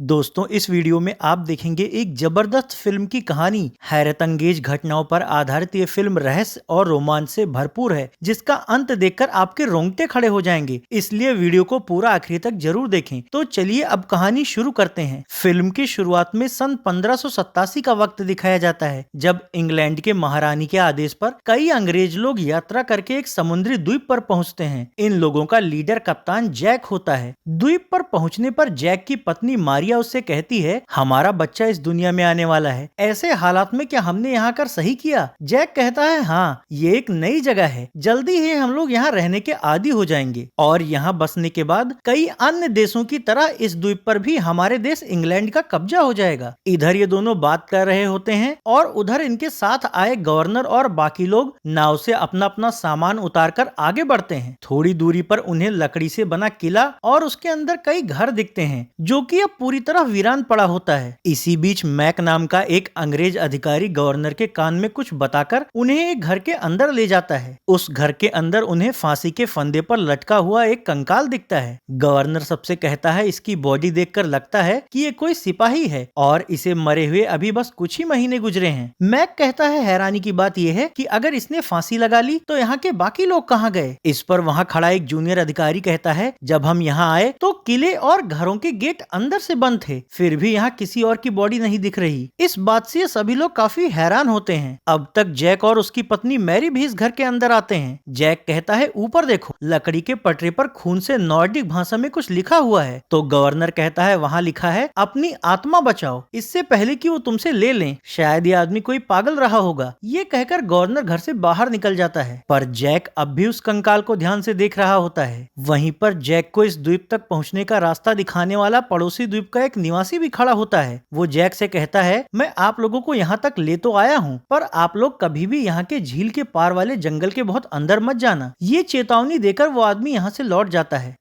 दोस्तों, इस वीडियो में आप देखेंगे एक जबरदस्त फिल्म की कहानी। हैरत अंगेज घटनाओं पर आधारित ये फिल्म रहस्य और रोमांच से भरपूर है, जिसका अंत देखकर आपके रोंगटे खड़े हो जाएंगे। इसलिए वीडियो को पूरा आखिरी तक जरूर देखें। तो चलिए अब कहानी शुरू करते हैं। फिल्म की शुरुआत में सन 1587 का वक्त दिखाया जाता है, जब इंग्लैंड के महारानी के आदेश पर कई अंग्रेज लोग यात्रा करके एक समुद्री द्वीप पर पहुंचते हैं। इन लोगों का लीडर कप्तान जैक होता है। द्वीप पर पहुंचने पर जैक की पत्नी मारिया उससे कहती है, हमारा बच्चा इस दुनिया में आने वाला है। ऐसे हालात में क्या हमने यहाँ कर सही किया? जैक कहता है, हाँ, ये एक नई जगह है। जल्दी ही हम लोग यहाँ रहने के आदी हो जाएंगे और यहाँ बसने के बाद कई अन्य देशों की तरह इस द्वीप पर भी हमारे देश इंग्लैंड का कब्जा हो जाएगा। इधर ये दोनों बात कर रहे होते हैं और उधर इनके साथ आए गवर्नर और बाकी लोग नाव से अपना अपना सामान उतारकर आगे बढ़ते हैं। थोड़ी दूरी पर उन्हें लकड़ी से बना किला और उसके अंदर कई घर दिखते हैं, जो कि अब पूरी तरह वीरान पड़ा होता है। इसी बीच मैक नाम का एक अंग्रेज अधिकारी गवर्नर के कान में कुछ बताकर उन्हें एक घर के अंदर ले जाता है। उस घर के अंदर उन्हें फांसी के फंदे पर लटका हुआ एक कंकाल दिखता है। गवर्नर सबसे कहता है, इसकी बॉडी देखकर लगता है कि ये कोई सिपाही है और इसे मरे हुए अभी बस कुछ ही महीने गुजरे हैं। मैक कहता है, हैरानी की बात यह है कि अगर इसने फांसी लगा ली तो यहाँ के बाकी लोग कहाँ गए? इस पर वहाँ खड़ा एक जूनियर अधिकारी कहता है, जब हम यहाँ आए तो किले और घरों के गेट अंदर से बंद थे, फिर भी यहाँ किसी और की बॉडी नहीं दिख रही। इस बात से सभी लोग काफी हैरान होते हैं। अब तक जैक और उसकी पत्नी मैरी भी इस घर के अंदर आते हैं। जैक कहता है, ऊपर देखो, लकड़ी के पटरे पर खून से नॉर्डिक भाषा में कुछ लिखा हुआ है। तो गवर्नर कहता है, वहाँ लिखा है, अपनी आत्मा बचाओ इससे पहले कि वो तुमसे ले लें। शायद ये आदमी कोई पागल रहा होगा। ये कहकर गवर्नर घर से बाहर निकल जाता है, पर जैक अब भी उस कंकाल को ध्यान से देख रहा होता है। वहीं पर जैक को इस द्वीप तक पहुँचने का रास्ता दिखाने वाला पड़ोसी द्वीप का एक निवासी भी खड़ा होता है। वो जैक से कहता है, मैं आप लोगों को यहाँ तक ले तो आया हूँ, पर आप लोग कभी भी यहाँ के झील के पार वाले जंगल के बहुत अंदर मत जाना। ये चेतावनी देकर वो आदमी यहाँ से लौट जाता है।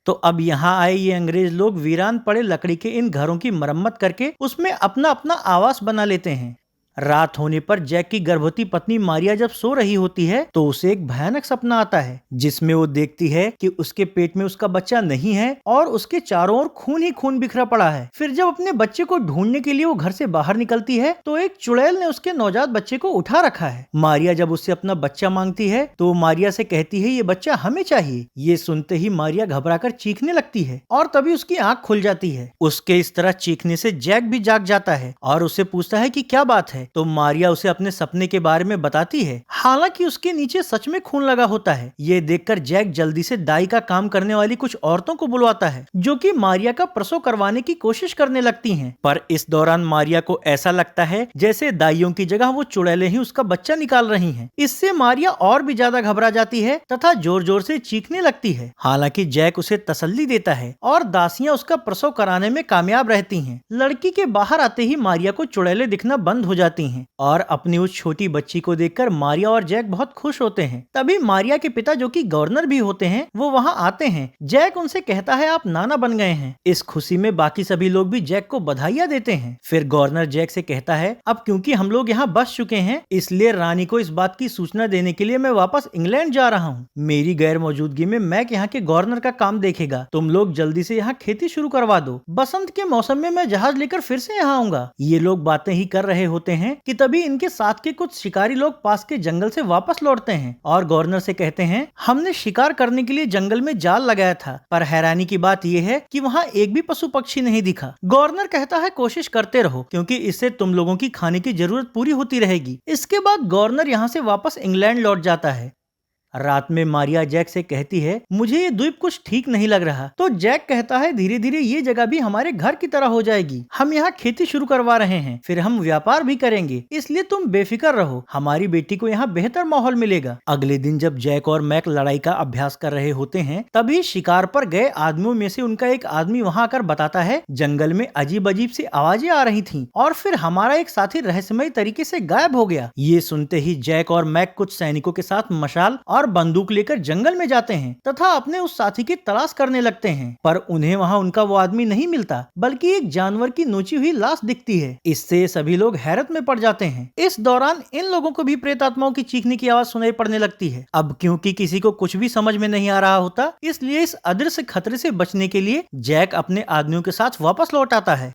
तो अब यहाँ आए ये अंग्रेज लोग वीरान पड़े लकड़ी के इन घरों की मरम्मत करके उसमें अपना अपना आवास बना लेते हैं। रात होने पर जैक की गर्भवती पत्नी मारिया जब सो रही होती है तो उसे एक भयानक सपना आता है, जिसमें वो देखती है कि उसके पेट में उसका बच्चा नहीं है और उसके चारों ओर खून ही खून बिखरा पड़ा है। फिर जब अपने बच्चे को ढूंढने के लिए वो घर से बाहर निकलती है तो एक चुड़ैल ने उसके नवजात बच्चे को उठा रखा है। मारिया जब उससे अपना बच्चा मांगती है तो मारिया से कहती है, ये बच्चा हमें चाहिए। ये सुनते ही मारिया घबराकर चीखने लगती है और तभी उसकी आंख खुल जाती है। उसके इस तरह चीखने से जैक भी जाग जाता है और उससे पूछता है कि क्या बात है। तो मारिया उसे अपने सपने के बारे में बताती है। हालांकि उसके नीचे सच में खून लगा होता है। ये देखकर जैक जल्दी से दाई का काम करने वाली कुछ औरतों को बुलवाता है, जो कि मारिया का प्रसव करवाने की कोशिश करने लगती हैं। पर इस दौरान मारिया को ऐसा लगता है जैसे दाइयों की जगह वो चुड़ैलें ही उसका बच्चा निकाल रही हैं। इससे मारिया और भी ज्यादा घबरा जाती है तथा जोर जोर से चीखने लगती है। हालांकि जैक उसे तसल्ली देता है और दासियां उसका प्रसव कराने में कामयाब रहती हैं। लड़की के बाहर आते ही मारिया को चुड़ैलें दिखना बंद हो जाती हैं और अपनी उस छोटी बच्ची को देखकर मारिया और जैक बहुत खुश होते हैं। तभी मारिया के पिता, जो कि गवर्नर भी होते हैं, वो वहाँ आते हैं। जैक उनसे कहता है, आप नाना बन गए हैं। इस खुशी में बाकी सभी लोग भी जैक को बधाइयाँ देते हैं। फिर गवर्नर जैक से कहता है, अब क्योंकि हम लोग यहाँ बस चुके हैं, इसलिए रानी को इस बात की सूचना देने के लिए मैं वापस इंग्लैंड जा रहा हूँ। मेरी गैर मौजूदगी में मैक यहाँ के गवर्नर का काम देखेगा। तुम लोग जल्दी से यहाँ खेती शुरू करवा दो। बसंत के मौसम में मैं जहाज लेकर फिर से यहाँ आऊंगा। ये लोग बातें ही कर रहे होते हैं कि तभी इनके साथ के कुछ शिकारी लोग पास के जंगल से वापस लौटते हैं और गवर्नर से कहते हैं, हमने शिकार करने के लिए जंगल में जाल लगाया था, पर हैरानी की बात यह है कि वहाँ एक भी पशु पक्षी नहीं दिखा। गवर्नर कहता है, कोशिश करते रहो, क्योंकि इससे तुम लोगों की खाने की जरूरत पूरी होती रहेगी। इसके बाद गवर्नर यहाँ से वापस इंग्लैंड लौट जाता है। रात में मारिया जैक से कहती है, मुझे ये द्वीप कुछ ठीक नहीं लग रहा। तो जैक कहता है, धीरे धीरे ये जगह भी हमारे घर की तरह हो जाएगी। हम यहाँ खेती शुरू करवा रहे हैं, फिर हम व्यापार भी करेंगे, इसलिए तुम बेफिक्र रहो। हमारी बेटी को यहाँ बेहतर माहौल मिलेगा। अगले दिन जब जैक और मैक लड़ाई का अभ्यास कर रहे होते हैं, तभी शिकार पर गए आदमियों में से उनका एक आदमी वहाँ आकर बताता है, जंगल में अजीब अजीब सी आवाजें आ रही थी और फिर हमारा एक साथी रहस्यमय तरीके से गायब हो गया। ये सुनते ही जैक और मैक कुछ सैनिकों के साथ मशाल और बंदूक लेकर जंगल में जाते हैं तथा अपने उस साथी की तलाश करने लगते हैं, पर उन्हें वहाँ उनका वो आदमी नहीं मिलता, बल्कि एक जानवर की नोची हुई लाश दिखती है। इससे सभी लोग हैरत में पड़ जाते हैं। इस दौरान इन लोगों को भी प्रेत आत्माओं की चीखने की आवाज सुनाई पड़ने लगती है। अब क्योंकि किसी को कुछ भी समझ में नहीं आ रहा होता, इसलिए इस अदृश्य खतरे से बचने के लिए जैक अपने आदमियों के साथ वापस लौट आता है।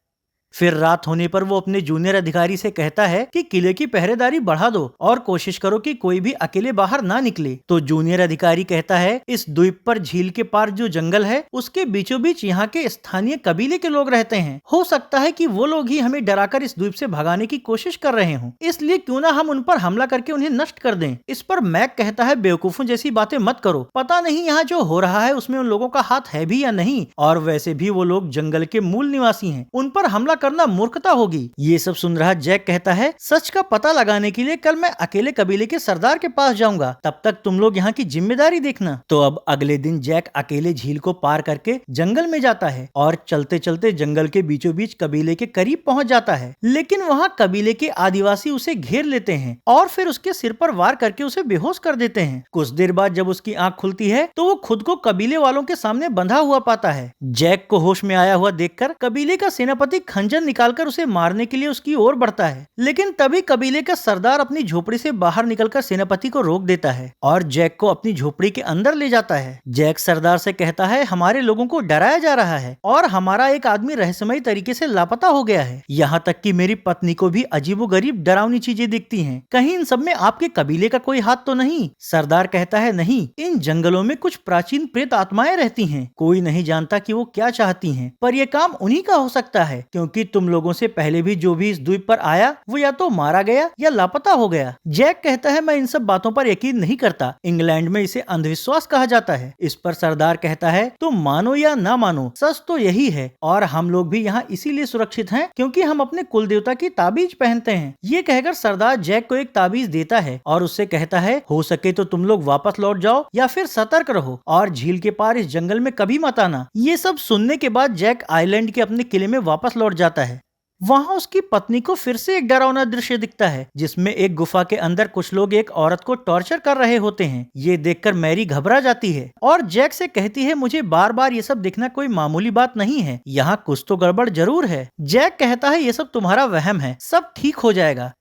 फिर रात होने पर वो अपने जूनियर अधिकारी से कहता है कि किले की पहरेदारी बढ़ा दो और कोशिश करो कि कोई भी अकेले बाहर ना निकले। तो जूनियर अधिकारी कहता है इस द्वीप पर झील के पार जो जंगल है उसके बीचों बीच यहाँ के स्थानीय कबीले के लोग रहते हैं। हो सकता है कि वो लोग ही हमें डराकर इस द्वीप से भगाने की कोशिश कर रहे हों, इसलिए क्यों ना हम उन पर हमला करके उन्हें नष्ट कर दें। इस पर मैक कहता है बेवकूफों जैसी बातें मत करो, पता नहीं यहाँ जो हो रहा है उसमें उन लोगों का हाथ है भी या नहीं, और वैसे भी वो लोग जंगल के मूल निवासी हैं, उन पर हमला करना मूर्खता होगी। ये सब सुन रहा जैक कहता है सच का पता लगाने के लिए कल मैं अकेले कबीले के सरदार के पास जाऊंगा, तब तक तुम लोग यहाँ की जिम्मेदारी देखना। तो अब अगले दिन जैक अकेले झील को पार करके जंगल में जाता है और चलते चलते जंगल के बीचों बीच कबीले के करीब पहुंच जाता है, लेकिन वहाँ कबीले के आदिवासी उसे घेर लेते हैं और फिर उसके सिर पर वार करके उसे बेहोश कर देते हैं। कुछ देर बाद जब उसकी आंख खुलती है तो वो खुद को कबीले वालों के सामने बंधा हुआ पाता है। जैक को होश में आया हुआ देखकर कबीले का सेनापति खंजर निकालकर उसे मारने के लिए उसकी ओर बढ़ता है, लेकिन तभी कबीले का सरदार अपनी झोपड़ी से बाहर निकलकर सेनापति को रोक देता है और जैक को अपनी झोपड़ी के अंदर ले जाता है। जैक सरदार से कहता है हमारे लोगों को डराया जा रहा है और हमारा एक आदमी रहस्यमयी तरीके से लापता हो गया है, यहाँ तक कि मेरी पत्नी को भी अजीबोगरीब डरावनी चीजें दिखती हैं, कहीं इन सब में आपके कबीले का कोई हाथ तो नहीं? सरदार कहता है नहीं, इन जंगलों में कुछ प्राचीन प्रेत आत्माएं रहती हैं, कोई नहीं जानता कि वो क्या चाहती हैं, पर यह काम उन्हीं का हो सकता है, क्योंकि तुम लोगों से पहले भी जो भी इस द्वीप पर आया वो या तो मारा गया या लापता हो गया। जैक कहता है मैं इन सब बातों पर यकीन नहीं करता, इंग्लैंड में इसे अंधविश्वास कहा जाता है। इस पर सरदार कहता है तुम मानो या ना मानो, सच तो यही है और हम लोग भी यहाँ इसीलिए सुरक्षित हैं क्योंकि हम अपने कुल देवता की ताबीज पहनते हैं। ये कहकर सरदार जैक को एक ताबीज देता है और उससे कहता है हो सके तो तुम लोग वापस लौट जाओ या फिर सतर्क रहो और झील के पार इस जंगल में कभी मत आना। ये सब सुनने के बाद जैक आइलैंड के अपने किले में वापस लौट जाता है। वहाँ उसकी पत्नी को फिर से एक डरावना दृश्य दिखता है जिसमें एक गुफा के अंदर कुछ लोग एक औरत को टॉर्चर कर रहे होते हैं। ये देखकर मैरी घबरा जाती है और जैक से कहती है मुझे बार बार ये सब देखना कोई मामूली बात नहीं है, यहाँ कुछ तो गड़बड़ जरूर है। जैक कहता है ये सब तुम्हारा वहम है, सब ठीक हो जाएगा।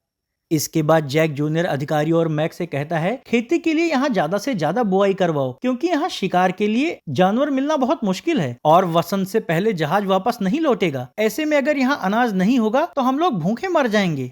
इसके बाद जैक जूनियर अधिकारी और मैक से कहता है खेती के लिए यहाँ ज्यादा से ज्यादा बुआई करवाओ क्योंकि यहाँ शिकार के लिए जानवर मिलना बहुत मुश्किल है और वसंत से पहले जहाज वापस नहीं लौटेगा। ऐसे में अगर यहाँ अनाज नहीं होगा तो हम लोग भूखे मर जाएंगे।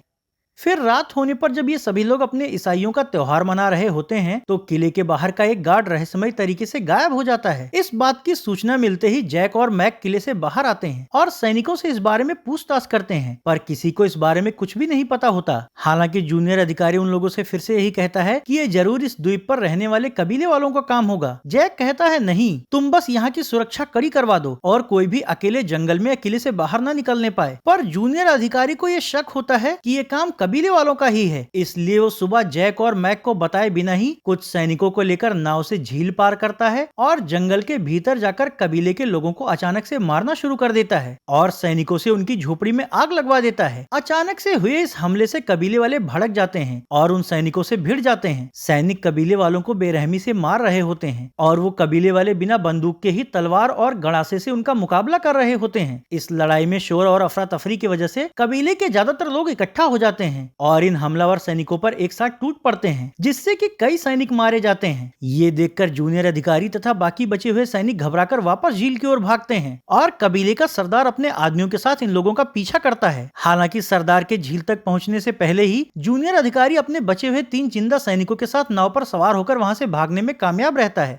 फिर रात होने पर जब ये सभी लोग अपने ईसाइयों का त्योहार मना रहे होते हैं तो किले के बाहर का एक गार्ड रहस्यमयी तरीके से गायब हो जाता है। इस बात की सूचना मिलते ही जैक और मैक किले से बाहर आते हैं और सैनिकों से इस बारे में पूछताछ करते हैं, पर किसी को इस बारे में कुछ भी नहीं पता होता। हालांकि जूनियर अधिकारी उन लोगों से फिर से यही कहता है कि ये जरूर इस द्वीप पर रहने वाले कबीले वालों का काम होगा। जैक कहता है नहीं, तुम बस यहाँ की सुरक्षा कड़ी करवा दो और कोई भी अकेले जंगल में किले से बाहर न निकलने पाए। पर जूनियर अधिकारी को ये शक होता है कि ये काम कबीले वालों का ही है, इसलिए वो सुबह जैक और मैक को बताए बिना ही कुछ सैनिकों को लेकर नाव से झील पार करता है और जंगल के भीतर जाकर कबीले के लोगों को अचानक से मारना शुरू कर देता है और सैनिकों से उनकी झोपड़ी में आग लगवा देता है। अचानक से हुए इस हमले से कबीले वाले भड़क जाते हैं और उन सैनिकों से भिड़ जाते हैं। सैनिक कबीले वालों को बेरहमी से मार रहे होते हैं और वो कबीले वाले बिना बंदूक के ही तलवार और गड़ासे से उनका मुकाबला कर रहे होते हैं। इस लड़ाई में शोर और अफरा तफरी की वजह से कबीले के ज्यादातर लोग इकट्ठा हो जाते हैं और इन हमलावर सैनिकों पर एक साथ टूट पड़ते हैं जिससे कि कई सैनिक मारे जाते हैं। ये देखकर जूनियर अधिकारी तथा बाकी बचे हुए सैनिक घबराकर वापस झील की ओर भागते हैं और कबीले का सरदार अपने आदमियों के साथ इन लोगों का पीछा करता है। हालांकि सरदार के झील तक पहुंचने से पहले ही जूनियर अधिकारी अपने बचे हुए 3 जिंदा सैनिकों के साथ नाव पर सवार होकर वहां से भागने में कामयाब रहता है।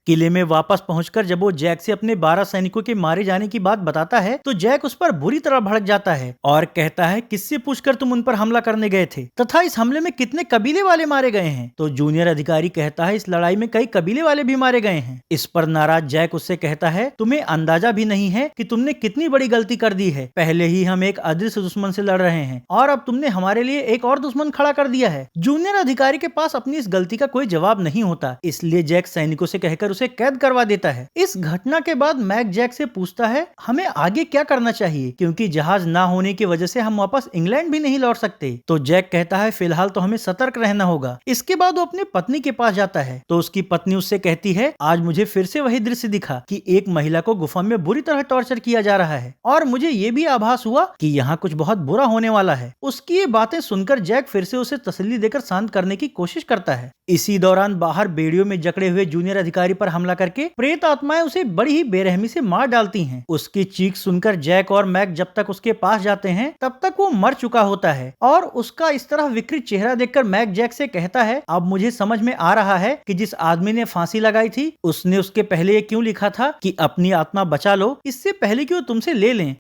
किले में वापस पहुंचकर जब वो जैक से अपने 12 सैनिकों के मारे जाने की बात बताता है तो जैक उस पर बुरी तरह भड़क जाता है और कहता है किससे पूछकर तुम उन पर हमला करने गए थे तथा इस हमले में कितने कबीले वाले मारे गए हैं। तो जूनियर अधिकारी कहता है इस लड़ाई में कई कबीले वाले भी मारे गए हैं। इस पर नाराज जैक उससे कहता है तुम्हें अंदाजा भी नहीं है कि तुमने कितनी बड़ी गलती कर दी है। पहले ही हम एक अदृश्य दुश्मन से लड़ रहे हैं और अब तुमने हमारे लिए एक और दुश्मन खड़ा कर दिया है। जूनियर अधिकारी के पास अपनी इस गलती का कोई जवाब नहीं होता, इसलिए जैक सैनिकों से कहकर उसे कैद करवा देता है। इस घटना के बाद मैक जैक से पूछता है हमें आगे क्या करना चाहिए, क्योंकि जहाज ना होने की वजह से हम वापस इंग्लैंड भी नहीं लौट सकते। तो जैक कहता है फिलहाल तो हमें सतर्क रहना होगा। इसके बाद वो अपनी पत्नी के पास जाता है तो उसकी पत्नी उससे कहती है आज मुझे फिर से वही दृश्य दिखा कि एक महिला को गुफा में बुरी तरह टॉर्चर किया जा रहा है और मुझे ये भी आभास हुआ कि यहाँ कुछ बहुत बुरा होने वाला है। उसकी ये बातें सुनकर जैक फिर से उसे तसल्ली देकर शांत करने की कोशिश करता है। इसी दौरान बाहर बेड़ियों में जकड़े हुए जूनियर अधिकारी पर हमला करके प्रेत आत्माएं उसे बड़ी ही बेरहमी से मार डालती हैं। उसकी चीख सुनकर जैक और मैक जब तक उसके पास जाते हैं तब तक वो मर चुका होता है और उसका इस तरह विकृत चेहरा देखकर मैक जैक से कहता है अब मुझे समझ में आ रहा है कि जिस आदमी ने फांसी लगाई थी उसने उसके पहले ये क्यों लिखा था कि अपनी आत्मा बचा लो इससे पहले कि वो तुमसे ले लें।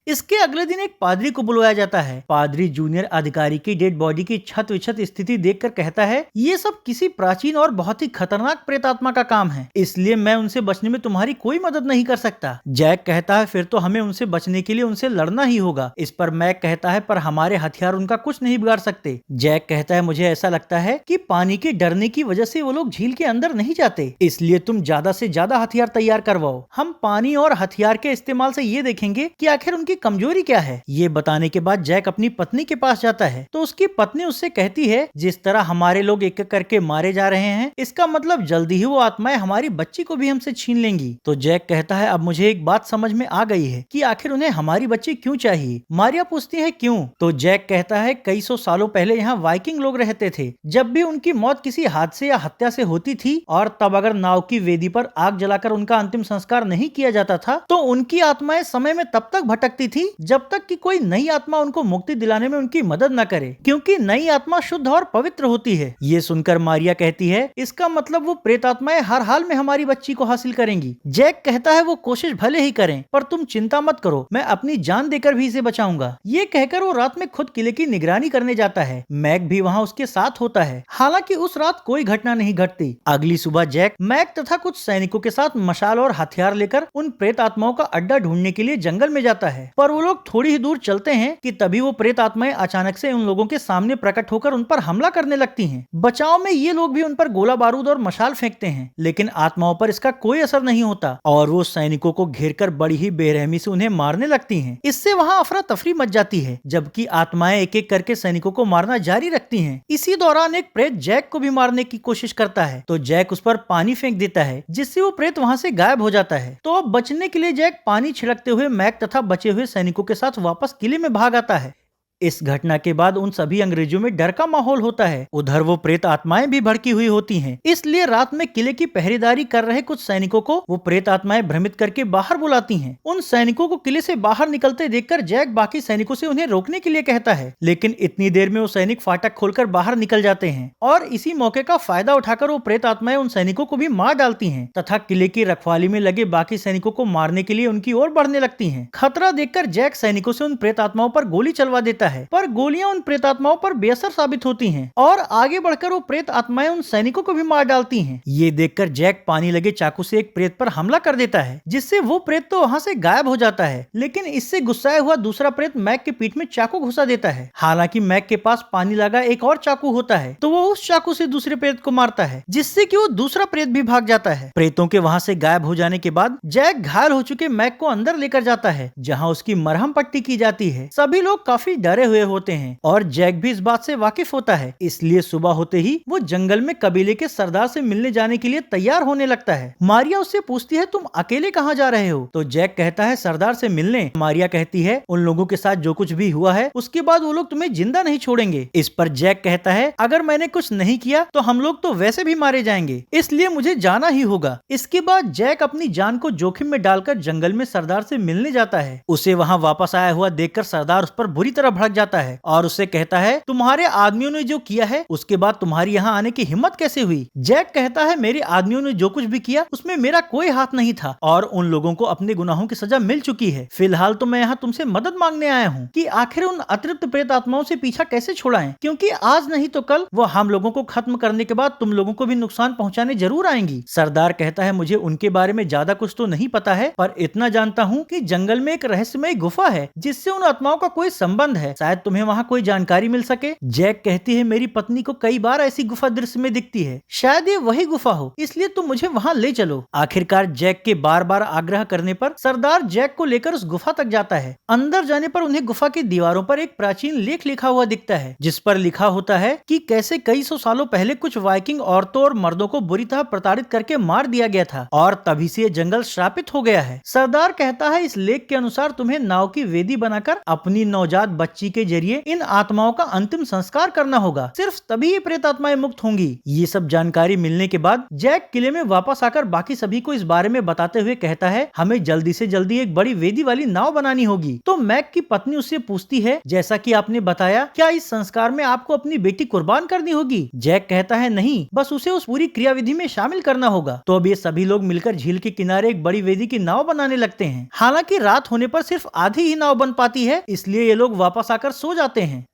इसके अगले दिन एक पादरी को बुलवाया जाता है। पादरी जूनियर अधिकारी की डेड बॉडी की छत विछत स्थिति देखकर कहता है ये सब किसी प्राचीन और बहुत ही खतरनाक प्रेतात्मा का काम है, इसलिए मैं उनसे बचने में तुम्हारी कोई मदद नहीं कर सकता। जैक कहता है फिर तो हमें उनसे बचने के लिए उनसे लड़ना ही होगा। इस पर मैक कहता है पर हमारे हथियार उनका कुछ नहीं बिगाड़ सकते। जैक कहता है मुझे ऐसा लगता है कि पानी के डरने की वजह से वो लोग झील के अंदर नहीं जाते, इसलिए तुम ज्यादा से ज्यादा हथियार तैयार करवाओ। हम पानी और हथियार के इस्तेमाल से ये देखेंगे कि आखिर उनकी कमजोरी क्या है। ये बताने के बाद जैक अपनी पत्नी के पास जाता है तो उसकी पत्नी उससे कहती है जिस तरह हमारे लोग एक एक करके मारे जा रहे हैं इसका मतलब जल्दी ही वो आत्माएं हमारी बच्ची को भी हमसे छीन लेंगी। तो जैक कहता है अब मुझे एक बात समझ में आ गई है कि आखिर उन्हें हमारी बच्ची क्यों चाहिए। मारिया पूछती है क्यों। तो जैक कहता है कई सौ सालों पहले यहाँ वाइकिंग लोग रहते थे। जब भी उनकी मौत किसी हादसे या हत्या से होती थी और तब अगर नाव की वेदी पर आग जलाकर उनका अंतिम संस्कार नहीं किया जाता था तो उनकी आत्माएं समय में तब तक भटकती थी जब तक कि कोई नई आत्मा उनको मुक्ति दिलाने में उनकी मदद न करे, क्योंकि नई आत्मा शुद्ध और पवित्र होती है। ये सुनकर मारिया कहती है इसका मतलब वो प्रेत आत्माएं हर हाल में हमारी बच्ची को हासिल करेंगी। जैक कहता है वो कोशिश भले ही करें पर तुम चिंता मत करो, मैं अपनी जान देकर भी इसे बचाऊंगा। ये कहकर वो रात में खुद किले की निगरानी करने जाता है। मैक भी वहाँ उसके साथ होता है। हालांकि उस रात कोई घटना नहीं घटती। अगली सुबह जैक मैक तथा कुछ सैनिकों के साथ मशाल और हथियार लेकर उन प्रेत आत्माओं का अड्डा ढूंढने के लिए जंगल में जाता है। पर वो लोग थोड़ी ही दूर चलते हैं कि तभी वो प्रेत आत्माएं अचानक से उन लोगों के सामने प्रकट होकर उन पर हमला करने लगती हैं। बचाव में ये लोग भी उन पर गोला बारूद और मशाल फेंकते हैं, लेकिन आत्माओं पर इसका कोई असर नहीं होता और वो सैनिकों को घेरकर बड़ी ही बेरहमी से उन्हें मारने लगती हैं। इससे वहाँ अफरा तफरी मच जाती है, जबकि आत्माएं एक एक करके सैनिकों को मारना जारी रखती हैं। इसी दौरान एक प्रेत जैक को भी मारने की कोशिश करता है तो जैक उस पर पानी फेंक देता है, जिससे वो प्रेत वहाँ से गायब हो जाता है। तो अब बचने के लिए जैक पानी छिड़कते हुए मैक तथा बचे हुए सैनिकों के साथ वापस किले में भाग आता है। इस घटना के बाद उन सभी अंग्रेजों में डर का माहौल होता है। उधर वो प्रेत आत्माएं भी भड़की हुई होती हैं, इसलिए रात में किले की पहरेदारी कर रहे कुछ सैनिकों को वो प्रेत आत्माएं भ्रमित करके बाहर बुलाती हैं। उन सैनिकों को किले से बाहर निकलते देखकर जैक बाकी सैनिकों से उन्हें रोकने के लिए कहता है, लेकिन इतनी देर में वो सैनिक फाटक खोलकर बाहर निकल जाते हैं और इसी मौके का फायदा उठाकर वो प्रेत आत्माएं उन सैनिकों को भी मार डालती हैं तथा किले की रखवाली में लगे बाकी सैनिकों को मारने के लिए उनकी ओर बढ़ने लगती हैं। खतरा देखकर जैक सैनिकों से उन प्रेत आत्माओं पर गोली चलवा देता है, पर गोलियां उन प्रेतात्माओं पर बेअसर साबित होती हैं और आगे बढ़कर वो प्रेत आत्माएं उन सैनिकों को भी मार डालती हैं। ये देखकर जैक पानी लगे चाकू से एक प्रेत पर हमला कर देता है, जिससे वो प्रेत तो वहाँ से गायब हो जाता है, लेकिन इससे गुस्साया हुआ दूसरा प्रेत मैक के पीठ में चाकू घुसा देता है। हालांकि मैक के पास पानी लगा एक और चाकू होता है तो वो उस चाकू से दूसरे प्रेत को मारता है, जिससे कि वो दूसरा प्रेत भी भाग जाता है। प्रेतों के वहाँ से गायब हो जाने के बाद जैक घायल हो चुके मैक को अंदर लेकर जाता है, जहाँ उसकी मरहम पट्टी की जाती है। सभी लोग काफी डरे हुए होते हैं और जैक भी इस बात से वाकिफ होता है, इसलिए सुबह होते ही वो जंगल में कबीले के सरदार से मिलने जाने के लिए तैयार होने लगता है। मारिया उससे पूछती है तुम अकेले कहाँ जा रहे हो। तो जैक कहता है सरदार से मिलने। मारिया कहती है उन लोगों के साथ जो कुछ भी हुआ है उसके बाद वो लोग तुम्हें जिंदा नहीं छोड़ेंगे। इस पर जैक कहता है अगर मैंने कुछ नहीं किया तो हम लोग तो वैसे भी मारे जाएंगे, इसलिए मुझे जाना ही होगा। इसके बाद जैक अपनी जान को जोखिम में डालकर जंगल में सरदार से मिलने जाता है। उसे वहाँ वापस आया हुआ देखकर सरदार उस पर बुरी तरह भड़क जाता है और उससे कहता है तुम्हारे आदमियों ने जो किया है उसके बाद तुम्हारी यहाँ आने की हिम्मत कैसे हुई। जैक कहता है मेरे आदमियों ने जो कुछ भी किया उसमें मेरा कोई हाथ नहीं था और उन लोगों को अपने गुनाहों की सजा मिल चुकी है। फिलहाल तो मैं यहाँ तुमसे मदद मांगने आया हूँ कि आखिर उन अतृप्त प्रेत आत्माओं से पीछा कैसे छुड़ाएं, क्योंकि आज नहीं तो कल वो हम लोगों को खत्म करने के बाद तुम लोगों को भी नुकसान पहुँचाने जरूर आएंगी। सरदार कहता है मुझे उनके बारे में ज्यादा कुछ तो नहीं पता है, पर इतना जानता हूँ कि जंगल में एक रहस्यमय गुफा है जिससे उन आत्माओं का कोई संबंध है शायद तुम्हें वहाँ कोई जानकारी मिल सके। जैक कहती है, मेरी पत्नी को कई बार ऐसी गुफा दृश्य में दिखती है, शायद ये वही गुफा हो, इसलिए तुम मुझे वहाँ ले चलो। आखिरकार जैक के बार बार आग्रह करने पर सरदार जैक को लेकर उस गुफा तक जाता है। अंदर जाने पर उन्हें गुफा की दीवारों पर एक प्राचीन लेख लिखा हुआ दिखता है, जिस पर लिखा होता है कि कैसे कई सौ सालों पहले कुछ वाइकिंग औरतों और मर्दों को बुरी तरह प्रताड़ित करके मार दिया गया था और तभी से ये जंगल श्रापित हो गया है। सरदार कहता है, इस लेख के अनुसार तुम्हें नाव की वेदी बनाकर अपनी नवजात बच्ची के जरिए इन आत्माओं का अंतिम संस्कार करना होगा, सिर्फ तभी ये प्रेत आत्माएं मुक्त होंगी। ये सब जानकारी मिलने के बाद जैक किले में वापस आकर बाकी सभी को इस बारे में बताते हुए कहता है, हमें जल्दी से जल्दी एक बड़ी वेदी वाली नाव बनानी होगी। तो मैक की पत्नी उससे पूछती है, जैसा कि आपने बताया, क्या इस संस्कार में आपको अपनी बेटी कुर्बान करनी होगी? जैक कहता है, नहीं, बस उसे उस पूरी क्रियाविधि में शामिल करना होगा। तो अब ये सभी लोग मिलकर झील के किनारे एक बड़ी वेदी की नाव बनाने लगते हैं। हालांकि रात होने पर सिर्फ आधी ही नाव बन पाती है, इसलिए ये लोग वापस आकर सो जाते हैं।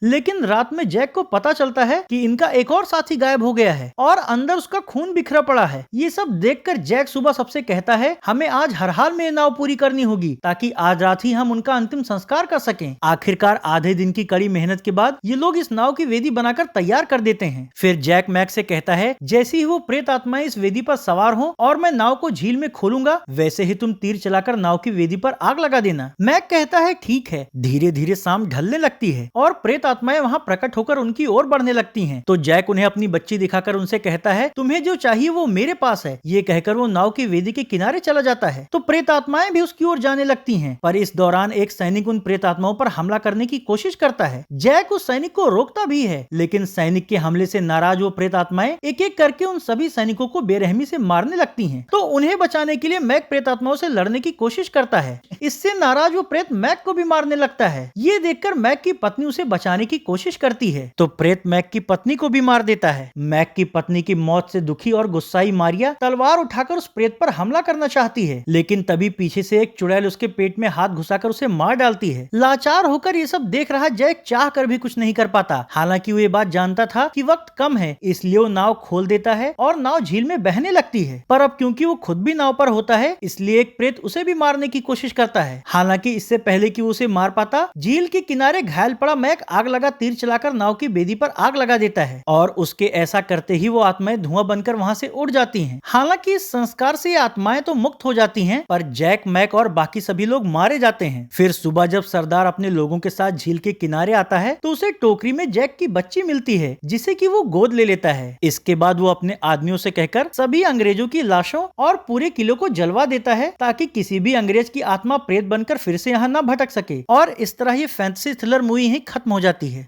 लेकिन रात में जैक को पता चलता है कि इनका एक और साथी गायब हो गया है और अंदर उसका खून बिखरा पड़ा है। ये सब देखकर जैक सुबह सबसे कहता है, हमें आज हर हाल में ये नाव पूरी करनी होगी ताकि आज रात ही हम उनका अंतिम संस्कार कर सकें। आखिरकार आधे दिन की कड़ी मेहनत के बाद ये लोग इस नाव की वेदी बनाकर तैयार कर देते हैं। फिर जैक मैक से कहता है, जैसे ही वो प्रेत आत्माएं इस वेदी पर सवार हो और मैं नाव को झील में खोलूंगा, वैसे ही तुम तीर चलाकर नाव की वेदी पर आग लगा देना। मैक कहता है, ठीक है। धीरे धीरे शाम ढलने लगती है और प्रेत आत्माएं वहां प्रकट होकर उनकी ओर बढ़ने लगती हैं। तो जैक उन्हें अपनी बच्ची दिखाकर उनसे कहता है, तुम्हें जो चाहिए वो मेरे पास है। ये कहकर वो नाव की वेदी के किनारे चला जाता है। तो प्रेत आत्माएं भी उसकी ओर जाने लगती हैं, पर इस दौरान एक सैनिक उन प्रेत आत्माओं पर हमला करने की कोशिश करता है। जैक उस सैनिक को रोकता भी है, लेकिन सैनिक के हमले से नाराज वो प्रेत आत्माएं एक एक करके उन सभी सैनिकों को बेरहमी से मारने लगती हैं। तो उन्हें बचाने के लिए मैक प्रेत आत्माओं से लड़ने की कोशिश करता है। इससे नाराज वो प्रेत मैक को भी मारने लगता है। ये देखकर मैक की पत्नी उसे बचाने की कोशिश करती है, तो प्रेत मैक की पत्नी को भी मार देता है। मैक की पत्नी की मौत से दुखी और गुस्साई मारिया तलवार उठाकर उस प्रेत पर हमला करना चाहती है, लेकिन तभी पीछे से एक चुड़ैल उसके पेट में हाथ घुसाकर उसे मार डालती है। लाचार होकर ये सब देख रहा जैक चाह कर भी कुछ नहीं कर पाता। हालांकि वो ये बात जानता था कि वक्त कम है, इसलिए वो नाव खोल देता है और नाव झील में बहने लगती है। पर अब क्योंकि वो खुद भी नाव पर होता है, इसलिए एक प्रेत उसे भी मारने की कोशिश करता है। हालांकि इससे पहले कि वो उसे मार पाता, झील के किनारे घायल पड़ा मैक आग लगा तीर चलाकर नाव की बेदी पर आग लगा देता है और उसके ऐसा करते ही वो आत्माएं धुआं बनकर वहां से उड़ जाती हैं। हालांकि इस संस्कार से ये आत्माएं तो मुक्त हो जाती हैं, पर जैक, मैक और बाकी सभी लोग मारे जाते हैं। फिर सुबह जब सरदार अपने लोगों के साथ झील के किनारे आता है, तो उसे टोकरी में जैक की बच्ची मिलती है, जिसे कि वो गोद ले लेता है। इसके बाद वो अपने आदमियों से कहकर सभी अंग्रेजों की लाशों और पूरे किले को जलवा देता है, ताकि किसी भी अंग्रेज की आत्मा प्रेत बनकर फिर से यहाँ न भटक सके। और इस तरह ये फैंटेसी थ्रिलर मूवी ही खत्म हो जाती है।